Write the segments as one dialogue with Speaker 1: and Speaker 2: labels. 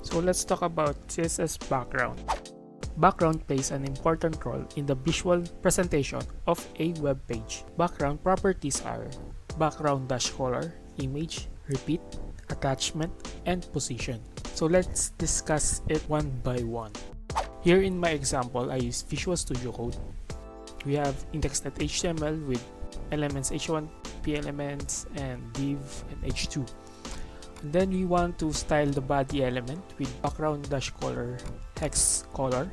Speaker 1: So let's talk about CSS background. Background plays an important role in the visual presentation of a web page. Background properties are background-color, image, repeat, attachment, and position. So let's discuss it one by one. Here in my example, I use Visual Studio Code. We have index.html with elements h1, p elements, and div and h2. And then we want to style the body element with background-color hex color.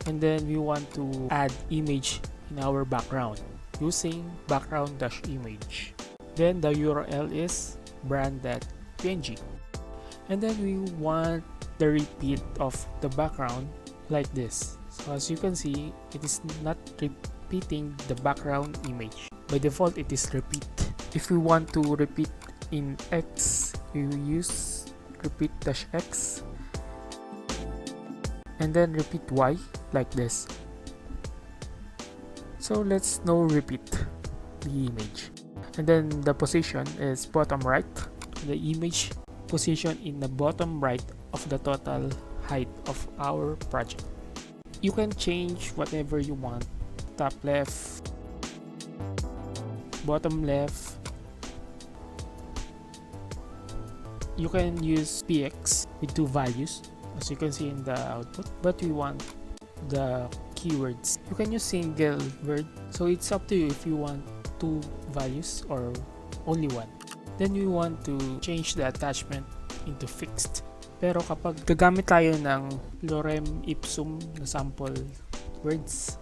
Speaker 1: And then we want to add image in our background using background-image. Then the URL is brand.png. And then we want the repeat of the background like this. So as you can see, it is not repeating the background image. By default, it is repeat. If we want to repeat in X, we will use repeat-X. And then repeat Y like this. So let's now repeat the image. And then the position is bottom right. The image position in the bottom right of the total height of our project. You can change whatever you want. Top left, bottom left. You can use px with 2 values, as you can see in the output, but we want the keywords. You can use single word, so it's up to you if you want 2 values or only 1. Then we want to change the attachment into fixed. Pero kapag gagamit tayo ng lorem ipsum na sample words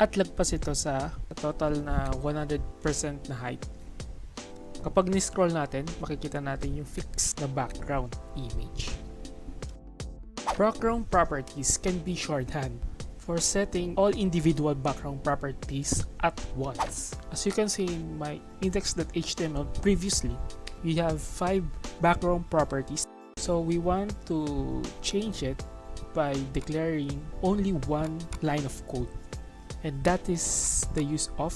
Speaker 1: at lagpas ito sa total na 100% na height, kapag ni-scroll natin, makikita natin yung fixed na background image. Background properties can be shorthand for setting all individual background properties at once. As you can see in my index.html previously, we have 5 background properties. So we want to change it by declaring only one line of code. And that is the use of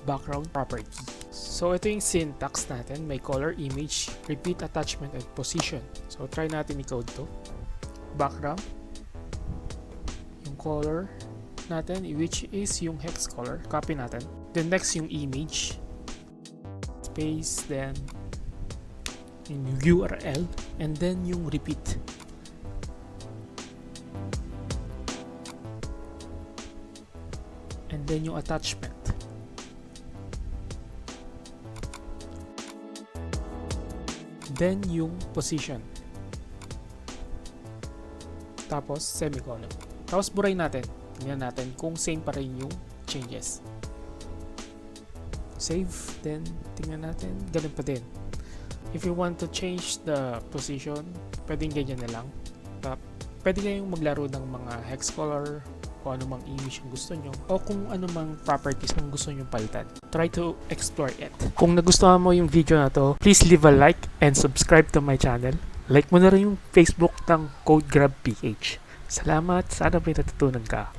Speaker 1: background property. So ito yung syntax natin. May color, image, repeat, attachment, and position. So try natin i-code to. Background. Yung color natin, which is yung hex color. Copy natin. Then next yung image. Space, then yung URL, and then yung repeat. And then yung attachment. Then yung position. Tapos semicolon. Tapos buray natin. Tingnan natin kung same pa rin yung changes. Save. Then tingnan natin. Ganun pa din. If you want to change the position, pwedeng ganyan na lang. Pwede kayong maglaro ng mga hex color, kung ano mang image yung gusto nyo, o kung ano mang properties yung gusto nyo palitan. Try to explore it. Kung nagustuhan mo yung video na to, please leave a like and subscribe to my channel. Like mo na rin yung Facebook ng CodeGrabPH. Salamat, sana may natutunan ka.